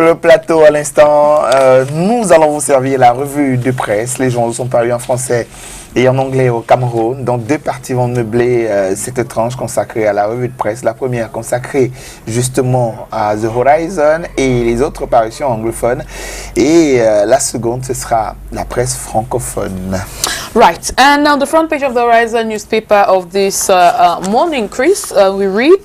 le plateau à l'instant, nous allons vous servir la revue de presse. Les journaux sont parus en français et en anglais au Cameroun. Donc, deux parties vont meubler cette tranche consacrée à la revue de presse. La première consacrée justement à The Horizon et les autres parutions anglophones. Et la seconde, ce sera la presse francophone. Right, and on the front page of the Horizon newspaper of this morning, Chris, we read,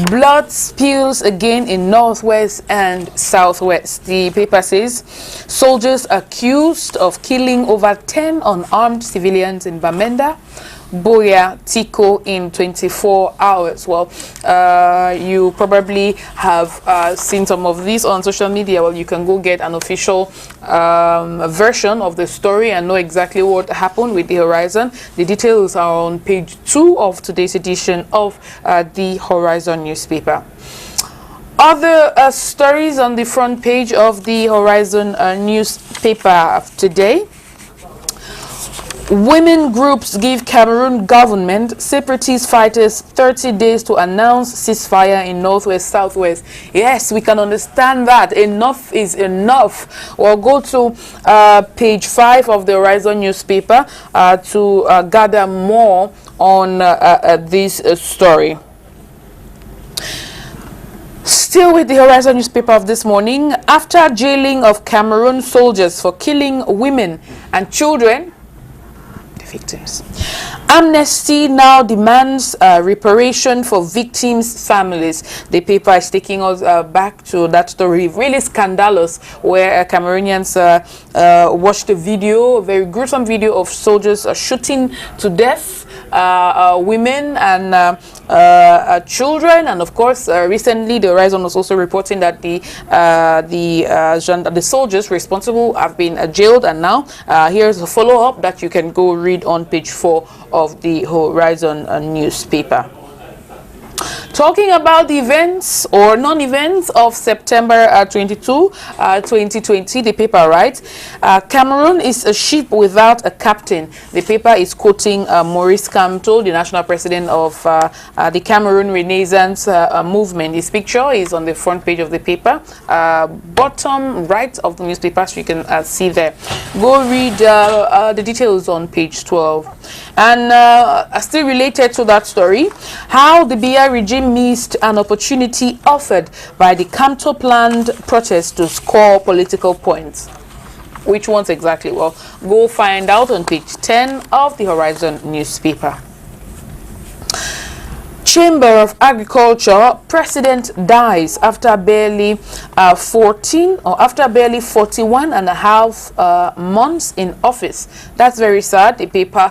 blood spills again in Northwest and Southwest. The paper says, soldiers accused of killing over 10 unarmed civilians in Bamenda, Boya, Tiko in 24 hours. Well, you probably have seen some of these on social media. Well, you can go get an official version of the story and know exactly what happened with the Horizon. The details are on page 2 of today's edition of the Horizon newspaper. Other stories on the front page of the Horizon newspaper today. Women groups give Cameroon government separatist fighters 30 days to announce ceasefire in Northwest, Southwest. Yes, we can understand that. Enough is enough. We'll go to page 5 of the Horizon newspaper to gather more on this story. Still with the Horizon newspaper of this morning, after jailing of Cameroon soldiers for killing women and children, victims, Amnesty now demands reparation for victims' families. The paper is taking us back to that story, really scandalous, where Cameroonians watched a video, a very gruesome video of soldiers shooting to death women and children. And of course, recently the Horizon was also reporting that the soldiers responsible have been jailed, and now here's a follow-up that you can go read on page 4 of the Horizon newspaper. Talking about the events or non-events of September 22, 2020, the paper writes, Cameroon is a ship without a captain. The paper is quoting Maurice Kamto, the national president of the Cameroon Renaissance movement. His picture is on the front page of the paper, bottom right of the newspaper, so you can see there. Go read the details on page 12. And still related to that story, how the Biya regime missed an opportunity offered by the Kamto planned protest to score political points. Which ones exactly? Well, go find out on page 10 of the Horizon newspaper. Chamber of Agriculture president dies after barely 41 and a half months in office. That's very sad. The paper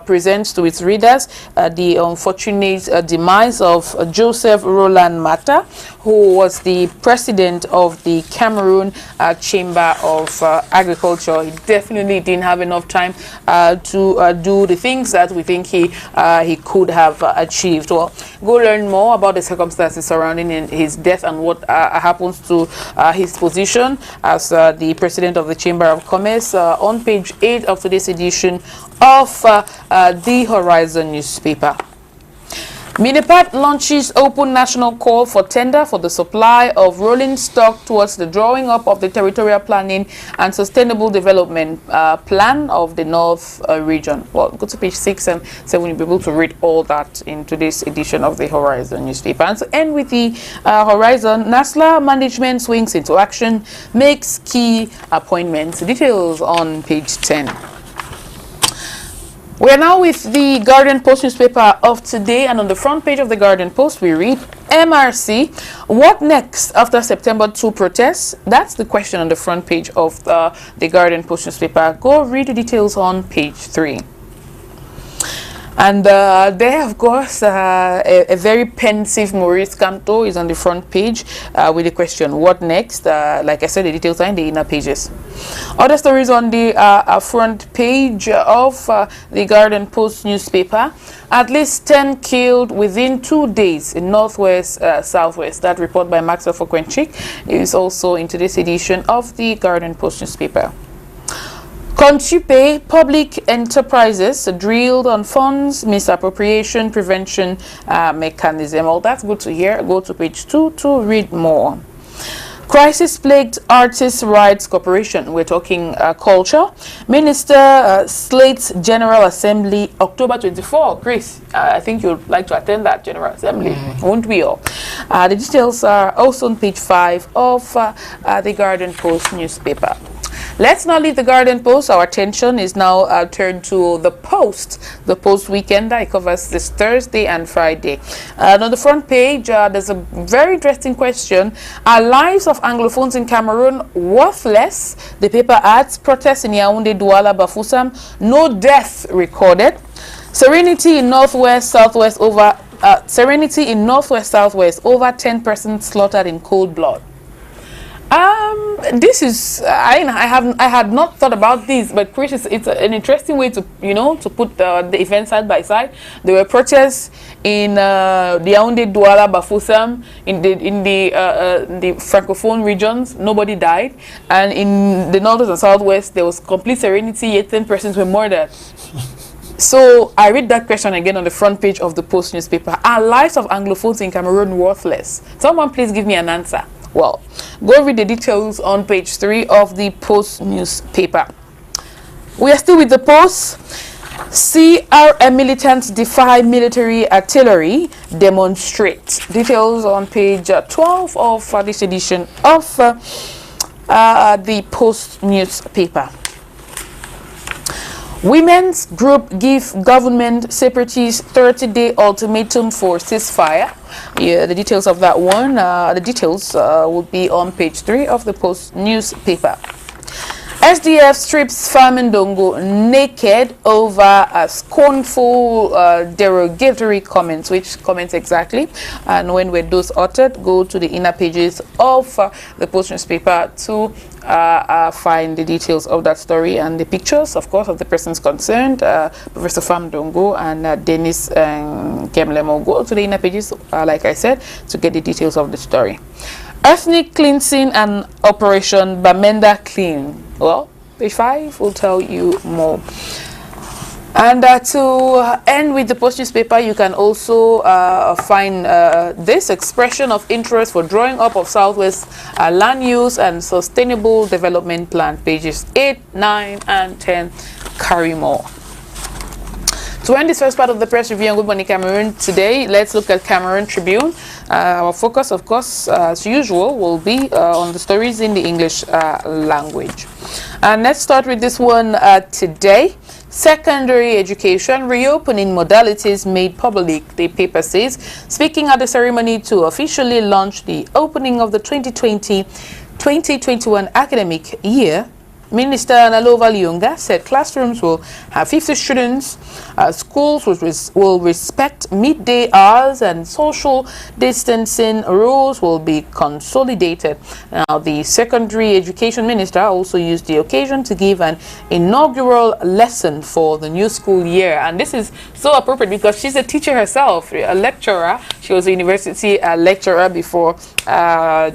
presents to its readers the unfortunate demise of Joseph Roland Mata, who was the president of the Cameroon Chamber of Agriculture. He definitely didn't have enough time to do the things that we think he could have achieved. Well, go learn more about the circumstances surrounding his death and what happens to his position as the president of the Chamber of Commerce on page 8 of today's edition of the Horizon newspaper. Minipat launches open national call for tender for the supply of rolling stock towards the drawing up of the territorial planning and sustainable development plan of the North region. Well, go to page 6 and 7. You'll be able to read all that in today's edition of the Horizon newspaper. And to end with the Horizon, NASLA management swings into action, makes key appointments. Details on page 10. We are now with the Guardian Post newspaper of today, and on the front page of the Guardian Post we read, MRC, what next after September 2 protests? That's the question on the front page of the Guardian Post newspaper. Go read the details on page 3. And there, of course, a very pensive Maurice Kamto is on the front page with the question, what next? Like I said, the details are in the inner pages. Other stories on the front page of the Guardian Post newspaper. At least 10 killed within 2 days in Northwest, Southwest. That report by Maxwell Fokwenchik is also in today's edition of the Guardian Post newspaper. Consupe public enterprises drilled on funds misappropriation prevention mechanism. Well, that's good to hear. Go to page 2 to read more. Crisis-plagued Artists' Rights Corporation. We're talking culture. Minister slates General Assembly October 24. Chris, I think you'd like to attend that General Assembly, won't we all? The details are also on page 5 of the Garden Post newspaper. Let's not leave the Garden Post. Our attention is now turned to the Post weekend. It covers this Thursday and Friday. And on the front page, there's a very interesting question. Are lives of Anglophones in Cameroon worthless? The paper adds, protests in Yaoundé, Douala, Bafoussam, no death recorded. Serenity in Northwest Southwest, over 10 persons slaughtered in cold blood. This is I had not thought about this, but Chris, it's an interesting way to to put the events side by side. There were protests in the Yaoundé, Douala, Bafoussam, in the francophone regions. Nobody died, and in the northwest and southwest there was complete serenity, yet 10 persons were murdered. So I read that question again on the front page of the Post newspaper. Are lives of Anglophones in Cameroon worthless? Someone please give me an answer. Well, go read the details on page 3 of the Post newspaper. We are still with the Post. CRM militants defy military artillery, demonstrate. Details on page 12 of this edition of the Post newspaper. Women's group give government separatists 30-day ultimatum for ceasefire. Yeah, the details of that one, the details will be on page 3 of the Post newspaper. SDF strips Farming Dongo naked over scornful derogatory comments. Which comments exactly? And when were those uttered? Go to the inner pages of the Post newspaper to find the details of that story and the pictures, of course, of the persons concerned, Professor Farming Dongo and Dennis Kemlemo. Go to the inner pages, like I said, to get the details of the story. Ethnic cleansing and Operation Bamenda Clean. Well, page 5 will tell you more. And to end with the Post newspaper, you can also find this expression of interest for drawing up of Southwest land use and sustainable development plan. Pages 8, 9, and 10 carry more. To end this first part of the press review on Good Morning Cameroon today, let's look at Cameroon Tribune. Our focus, of course, as usual, will be on the stories in the English language. And let's start with this one today. Secondary education reopening modalities made public, the paper says, speaking at the ceremony to officially launch the opening of the 2020-2021 academic year. Minister Nalova Lyunga said classrooms will have 50 students, schools will respect midday hours, and social distancing rules will be consolidated. Now, the secondary education minister also used the occasion to give an inaugural lesson for the new school year. And this is so appropriate because she's a teacher herself, a lecturer. She was a university lecturer before her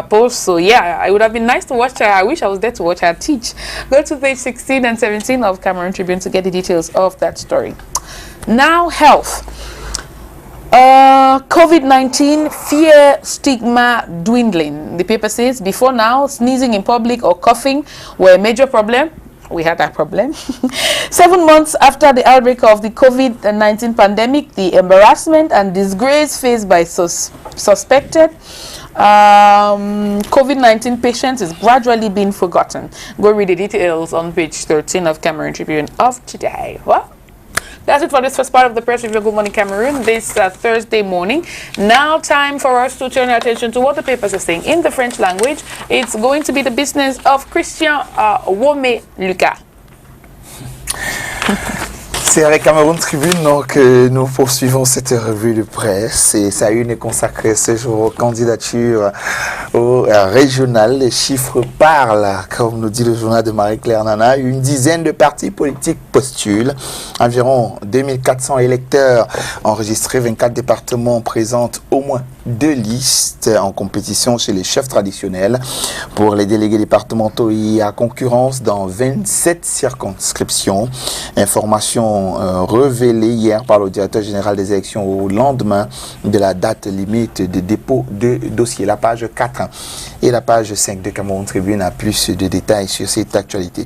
post. So yeah, it would have been nice to watch her. I wish I was there to watch her teach. Go to page 16 and 17 of Cameroon Tribune to get the details of that story. Now, health. COVID-19 fear stigma dwindling. The paper says before now, sneezing in public or coughing were a major problem. We had that problem. 7 months after the outbreak of the COVID-19 pandemic, the embarrassment and disgrace faced by suspected COVID-19 patients is gradually being forgotten. Go read the details on page 13 of Cameroon Tribune of today. Well, that's it for this first part of the press review. Good Morning Cameroon this Thursday morning. Now time for us to turn our attention to what the papers are saying in the French language. It's going to be the business of Christian Wome Lucas. C'est avec Cameroun Tribune donc, que nous poursuivons cette revue de presse et sa une est consacrée ce jour aux candidatures au régional. Les chiffres parlent, comme nous dit le journal de Marie-Claire Nana. Une dizaine de partis politiques postulent. Environ 2400 électeurs enregistrés. 24 départements présentent au moins 2 listes en compétition chez les chefs traditionnels. Pour les délégués départementaux, il y a concurrence dans 27 circonscriptions. Information sont révélées hier par le directeur général des élections au lendemain de la date limite de dépôt de dossier. La page 4 et la page 5 de Cameroun Tribune a plus de détails sur cette actualité.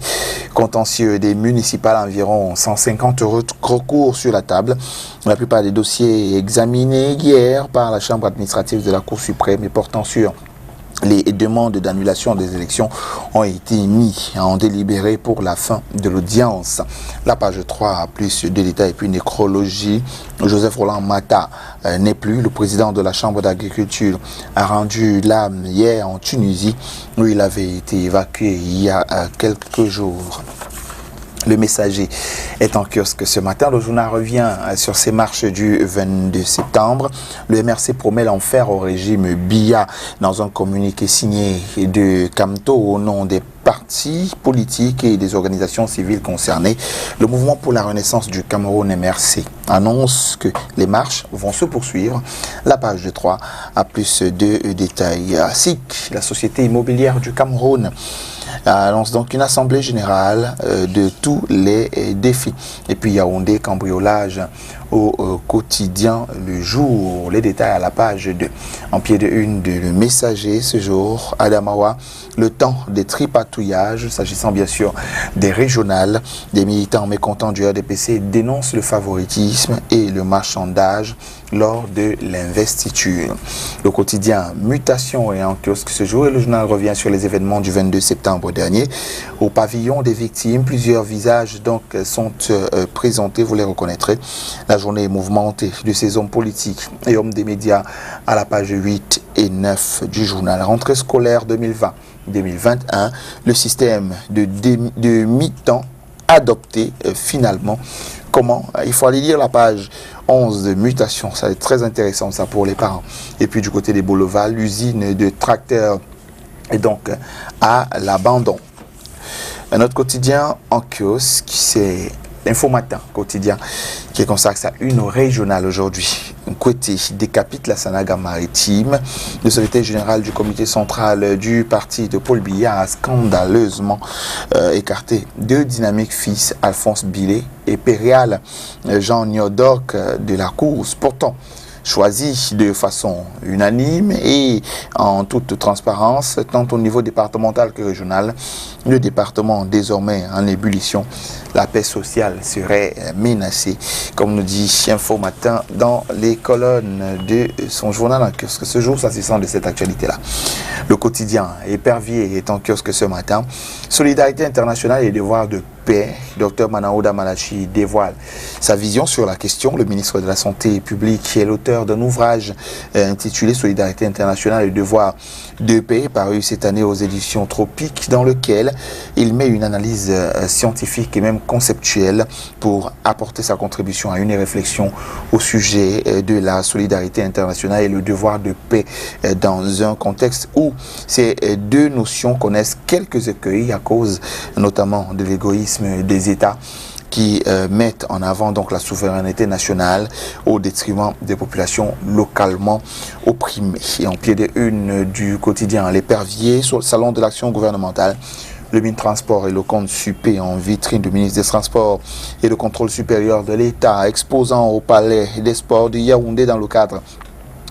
Contentieux des municipales, environ 150 recours sur la table. La plupart des dossiers examinés hier par la Chambre administrative de la Cour suprême et portant sur les demandes d'annulation des élections ont été mis en délibéré pour la fin de l'audience. La page 3 a plus de détails et puis nécrologie. Joseph Roland Mata n'est plus. Le président de la Chambre d'agriculture a rendu l'âme hier en Tunisie où il avait été évacué il y a quelques jours. Le Messager est en kiosque ce matin. Le journal revient sur ces marches du 22 septembre. Le MRC promet l'enfer au régime Biya dans un communiqué signé de Camto au nom des partis politiques et des organisations civiles concernées. Le mouvement pour la renaissance du Cameroun MRC annonce que les marches vont se poursuivre. La page 3 a plus de détails. SIC, la société immobilière du Cameroun, annonce donc une assemblée générale de tous les défis. Et puis Yaoundé, cambriolage au quotidien le jour. Les détails à la page 2. En pied de une de Le Messager ce jour, Adamawa, le temps des tripatouillages, s'agissant bien sûr des régionales. Des militants mécontents du RDPC dénoncent le favoritisme et le marchandage lors de l'investiture. Le quotidien Mutation est en kiosque ce jour et le journal revient sur les événements du 22 septembre dernier. Au pavillon des victimes, plusieurs visages donc sont présentés, vous les reconnaîtrez. La journée mouvementée de ces hommes politiques et hommes des médias à la page 8 et 9 du journal. Rentrée scolaire 2020-2021, le système de mi-temps adopté finalement. Comment? Il faut aller lire la page 11 de Mutation, ça est très intéressant ça pour les parents. Et puis du côté des boulevards, l'usine de tracteurs est donc à l'abandon. Un autre quotidien en kiosque, c'est Info Matin, quotidien, qui est consacré à une régionale aujourd'hui. Nkwete décapite la Sanaga maritime. Le secrétaire général du comité central du parti de Paul Biya a scandaleusement écarté deux dynamiques fils, Alphonse Billet et Périal Jean Niodok de la course. Pourtant, choisi de façon unanime et en toute transparence, tant au niveau départemental que régional, le département désormais en ébullition, la paix sociale serait menacée, comme nous dit Info Matin dans les colonnes de son journal en kiosque. Ce jour, s'agissant de cette actualité-là. Le quotidien Épervier est en kiosque ce matin. Solidarité internationale et devoir de paix. Dr Manaouda Malachi dévoile sa vision sur la question. Le ministre de la Santé publique est l'auteur d'un ouvrage intitulé Solidarité internationale et devoir de paix, paru cette année aux éditions Tropiques, dans lequel il met une analyse scientifique et même conceptuelle pour apporter sa contribution à une réflexion au sujet de la solidarité internationale et le devoir de paix dans un contexte où ces deux notions connaissent quelques écueils à cause notamment de l'égoïsme des États qui mettent en avant donc la souveraineté nationale au détriment des populations localement opprimées. Et en pied de une du quotidien L'Épervier, sur le salon de l'action gouvernementale, le Minetransport et le compte Suppé en vitrine du ministre des Transports et le contrôle supérieur de l'État, exposant au palais des sports de Yaoundé dans le cadre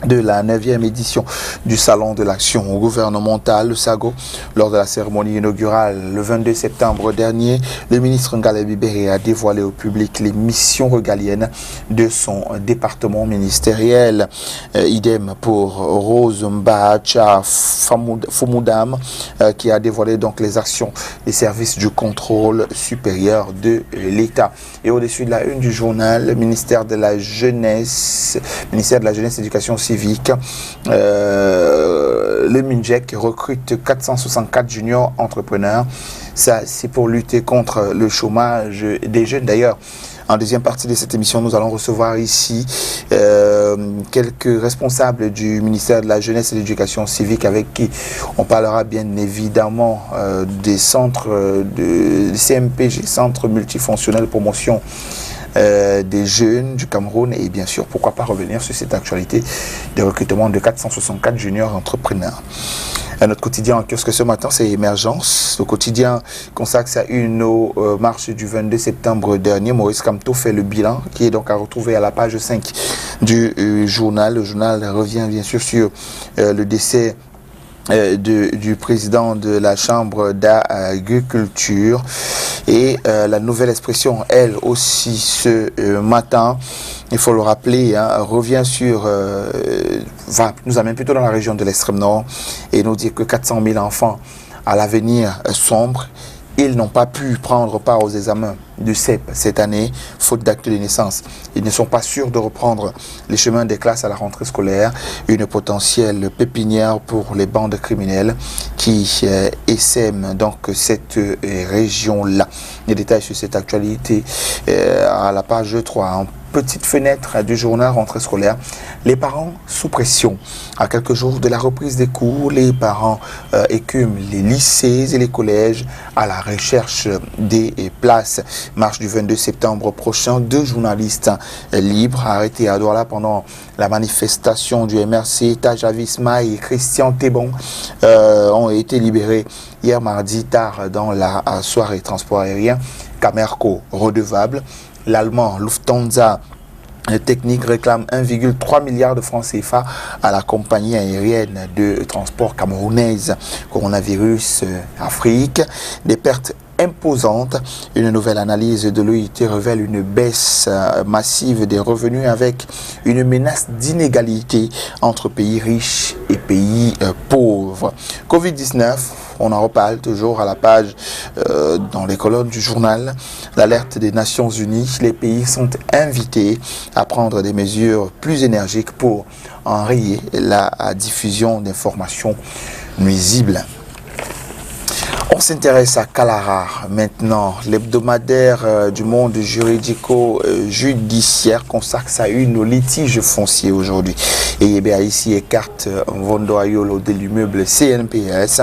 de la 9e édition du Salon de l'Action gouvernementale, le SAGO. Lors de la cérémonie inaugurale le 22 septembre dernier, le ministre Ngale Bibéré a dévoilé au public les missions régaliennes de son département ministériel. Idem pour Rose Mbacha Foumoudam, qui a dévoilé donc les actions des services du contrôle supérieur de l'État. Et au-dessus de la une du journal, le ministère de la Jeunesse et Éducation civique, le MINJEC recrute 464 juniors entrepreneurs. Ça, c'est pour lutter contre le chômage des jeunes. D'ailleurs, en deuxième partie de cette émission, nous allons recevoir ici quelques responsables du ministère de la Jeunesse et de l'Éducation civique avec qui on parlera bien évidemment des centres de CMPG, Centre multifonctionnel promotion des jeunes du Cameroun et bien sûr, pourquoi pas revenir sur cette actualité des recrutements de 464 juniors entrepreneurs. Notre quotidien en kiosque ce matin, c'est Émergence. Le quotidien consacre sa une aux marches du 22 septembre dernier. Maurice Kamto fait le bilan qui est donc à retrouver à la page 5 du journal. Le journal revient bien sûr sur le décès du président de la Chambre d'agriculture et la nouvelle expression, elle aussi ce matin, il faut le rappeler, revient sur, nous amène plutôt dans la région de l'extrême nord et nous dit que 400 000 enfants à l'avenir sombre. Ils n'ont pas pu prendre part aux examens du CEP cette année, faute d'acte de naissance. Ils ne sont pas sûrs de reprendre les chemins des classes à la rentrée scolaire. Une potentielle pépinière pour les bandes criminelles qui essaiment donc cette région-là. Les détails sur cette actualité à la page 3. En petite fenêtre du journal rentrée scolaire, les parents sous pression. À quelques jours de la reprise des cours, les parents écument les lycées et les collèges à la recherche des places. Marche du 22 septembre prochain, 2 journalistes libres arrêtés à Douala pendant la manifestation du MRC, Tajavisma et Christian Thébon ont été libérés hier mardi tard dans la soirée. Transport aérien, Camerco redevable. L'allemand Lufthansa Technique réclame 1,3 milliard de francs CFA à la compagnie aérienne de transport camerounaise. Coronavirus Afrique, des pertes imposante. Une nouvelle analyse de l'OIT révèle une baisse massive des revenus avec une menace d'inégalité entre pays riches et pays pauvres. Covid-19, on en reparle toujours à la page dans les colonnes du journal. L'alerte des Nations Unies, les pays sont invités à prendre des mesures plus énergiques pour enrayer la diffusion d'informations nuisibles. On s'intéresse à Kalara maintenant. L'hebdomadaire du monde juridico-judiciaire consacre sa une au litige foncier aujourd'hui. Et ici écarte Vondoayolo de l'immeuble CNPS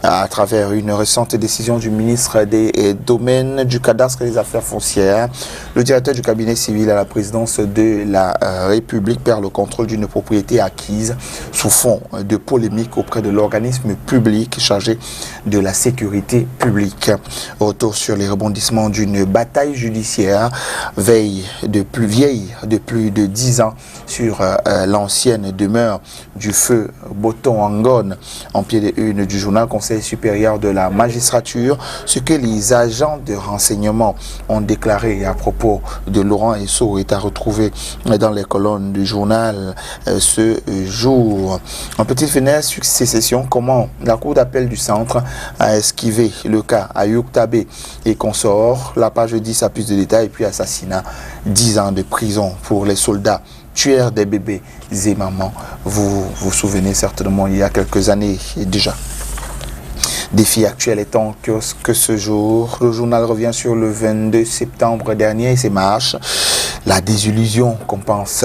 à travers une récente décision du ministre des Domaines, du Cadastre et des Affaires foncières. Le directeur du cabinet civil à la présidence de la République perd le contrôle d'une propriété acquise sous fond de polémique auprès de l'organisme public chargé de la sécurité publique. Retour sur les rebondissements d'une bataille judiciaire vieille de plus de 10 ans sur l'ancienne demeure du feu Boton Angone, en pied de une du journal Conseil supérieur de la magistrature, ce que les agents de renseignement ont déclaré à propos de Laurent Esso est à retrouver dans les colonnes du journal ce jour. En petite fenêtre sur sécession, comment la Cour d'appel du centre a esquivé le cas Ayoub Tabé et consort. La page 10 a plus de détails. Et puis assassinat, 10 ans de prison pour les soldats tueurs des bébés et mamans. Vous vous souvenez certainement il y a quelques années déjà. Défi actuel étant que ce jour, le journal revient sur le 22 septembre dernier et ses marches. La désillusion qu'on pense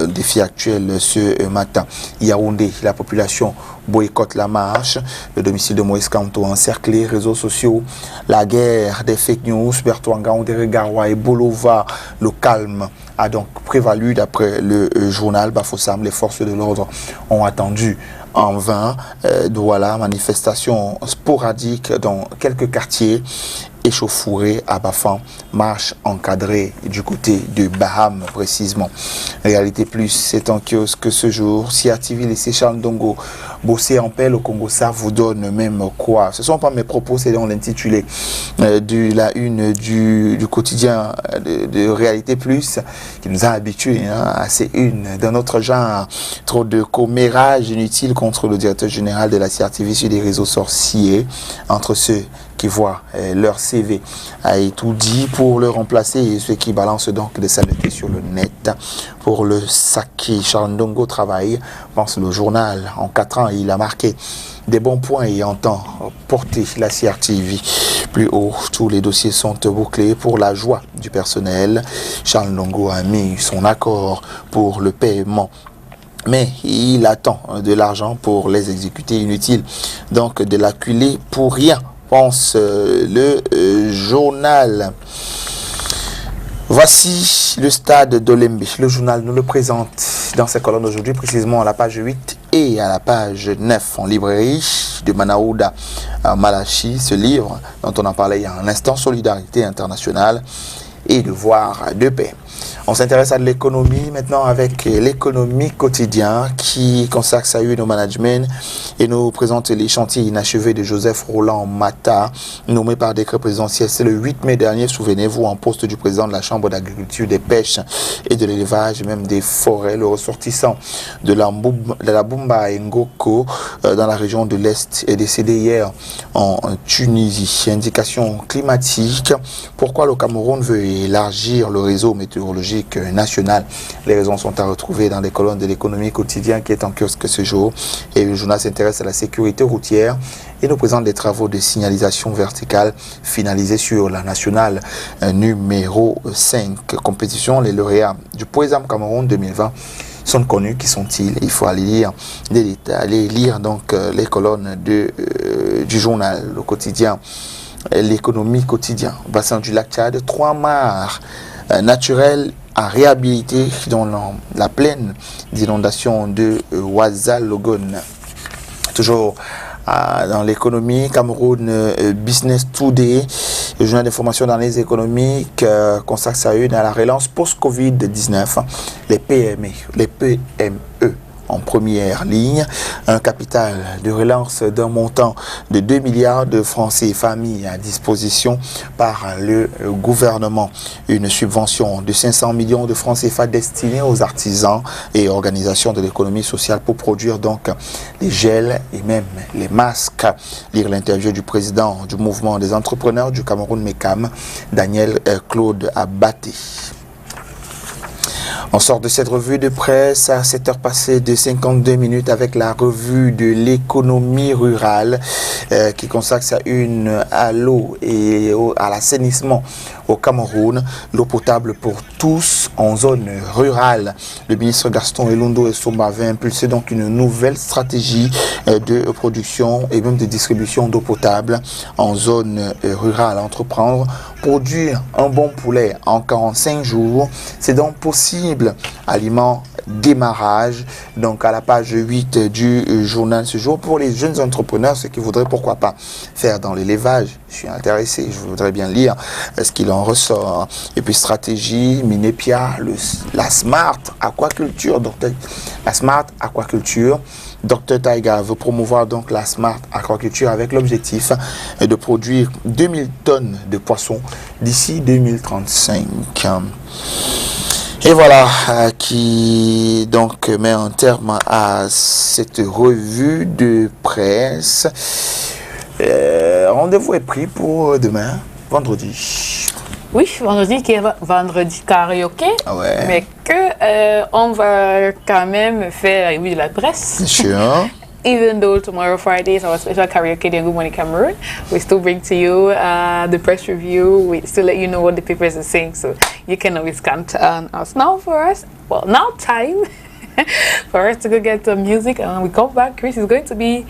défi actuel ce matin. Yaoundé, la population boycotte la marche. Le domicile de Moïse Kamto encerclé, réseaux sociaux, la guerre des fake news, Bertouanga, Ondere-Garoua et Bolova, le calme a donc prévalu d'après le journal Bafoussam. Les forces de l'ordre ont attendu en vain. Douala, manifestation sporadique dans quelques quartiers. Échauffourée à Bafan, marche encadrée du côté de Baham précisément. Réalité plus, c'est en kiosque ce jour. Si TV laissé Charles Ndongo bosser en paix, le Congo, ça vous donne même quoi. Ce ne sont pas mes propos, c'est dans l'intitulé de la une du quotidien de Réalité Plus qui nous a habitués à ces unes dans notre genre. Trop de commérages inutiles contre le directeur général de la CRTV sur des réseaux sorciers entre ceux qui voient leur CV a tout dit pour le remplacer et ceux qui balancent donc des saletés sur le net pour le saquer. Charles Ndongo travaille, pense le journal. En 4 ans, il a marqué des bons points et entend porter la CRTV plus haut. Tous les dossiers sont bouclés pour la joie du personnel. Charles Ndongo a mis son accord pour le paiement. Mais il attend de l'argent pour les exécuter. Inutile donc de l'acculer pour rien, pense le journal. Voici le stade d'Olembe. Le journal nous le présente dans ses colonnes aujourd'hui, précisément à la page 8 Et à la page 9 en librairie de Manaouda Malachi, ce livre dont on en parlait il y a un instant, Solidarité internationale et devoir de paix. On s'intéresse à l'économie maintenant avec l'économie quotidien qui consacre sa une au management et nous présente les chantiers inachevés de Joseph Roland Mata, nommé par décret présidentiel. C'est le 8 mai dernier, souvenez-vous, en poste du président de la Chambre d'agriculture, des pêches et de l'élevage, même des forêts, le ressortissant de la Bumba Ngoko dans la région de l'Est est décédé hier en Tunisie. Indication climatique. Pourquoi le Cameroun veut élargir le réseau météorologique national? Les raisons sont à retrouver dans les colonnes de l'économie quotidien qui est en kiosque ce jour. Et le journal s'intéresse à la sécurité routière et nous présente des travaux de signalisation verticale finalisés sur la nationale numéro 5. Compétition, les lauréats du Poésam Cameroun 2020 sont connus. Qui sont-ils? Il faut aller lire donc les colonnes du journal, le quotidien, l'économie quotidien. Bassin du lac Tchad, 3 mares naturelles à réhabiliter dans la plaine d'inondation de Ouazalogone. Toujours dans l'économie, Cameroun Business Today, le journal d'information d'analyse économique consacre sa une à la relance post-Covid-19, les PME en première ligne, un capital de relance d'un montant de 2 milliards de francs CFA mis à disposition par le gouvernement. Une subvention de 500 millions de francs CFA destinée aux artisans et organisations de l'économie sociale pour produire donc les gels et même les masques. Lire l'interview du président du mouvement des entrepreneurs du Cameroun MECAM, Daniel Claude Abaté. On sort de cette revue de presse à 7h passées de 52 minutes avec la revue de l'économie rurale qui consacre sa une à l'eau et à l'assainissement au Cameroun. L'eau potable pour tous en zone rurale. Le ministre Gaston Elondo Essomba avait impulsé donc une nouvelle stratégie de production et même de distribution d'eau potable en zone rurale. Entreprendre, produire un bon poulet en 45 jours, c'est donc possible. Aliment démarrage, donc à la page 8 du journal ce jour. Pour les jeunes entrepreneurs, ceux qui voudraient pourquoi pas faire dans l'élevage, je suis intéressé, je voudrais bien lire ce qu'il en ressort. Et puis stratégie, Minepia, la Smart Aquaculture, la Smart Aquaculture. Dr Taiga veut promouvoir donc la Smart Aquaculture avec l'objectif de produire 2000 tonnes de poissons d'ici 2035. Et voilà qui donc met un terme à cette revue de presse. Rendez-vous est pris pour demain, vendredi. Oui, vendredi qui est vendredi karaoké, Ouais. mais que on va quand même faire la revue de la presse. Bien sûr. Even though tomorrow Friday is our special karaoke day in Good Morning Cameroon, we still bring to you the press review. We still let you know what the papers are saying, so you can always count on us. Now time for us to go get the music, and when we come back, Chris is going to be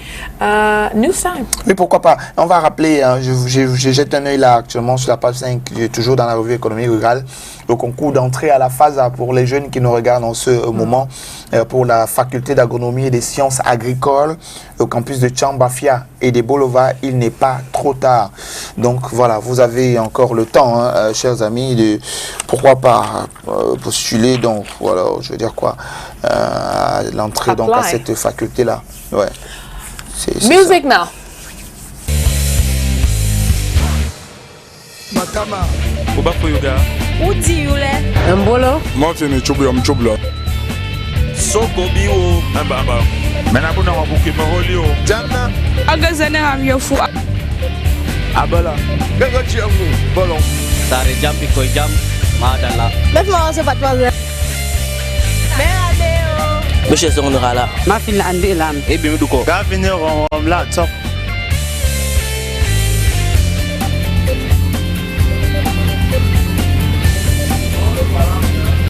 news time. Oui, pourquoi pas. On va rappeler, hein, je jette un œil là actuellement sur la page 5, toujours dans la revue économie rurale, le concours d'entrée à la FASA pour les jeunes qui nous regardent en ce moment, pour la faculté d'agronomie et des sciences agricoles, au campus de Tchambafia et des Bolova. Il n'est pas trop tard. Donc voilà, vous avez encore le temps, hein, chers amis, de pourquoi pas postuler. Donc voilà, je veux dire quoi, l'entrée donc à cette faculté là. Ouais. C'est Music ça. now. Matama. Obafo yoga. Uti yule. Mbolo. Mafia chobla. Soko biwo. Mbaba. Menabuna wabuki maholio. Jana. Agazane hamyofu. Abala. Gaga chiangu. Bolon. Sare jam iko jam. Madala. Laisse-moi se battre. Monsieur Sonora là. Ma fille andi lam. Et bien, du coup. Gavineur en la top.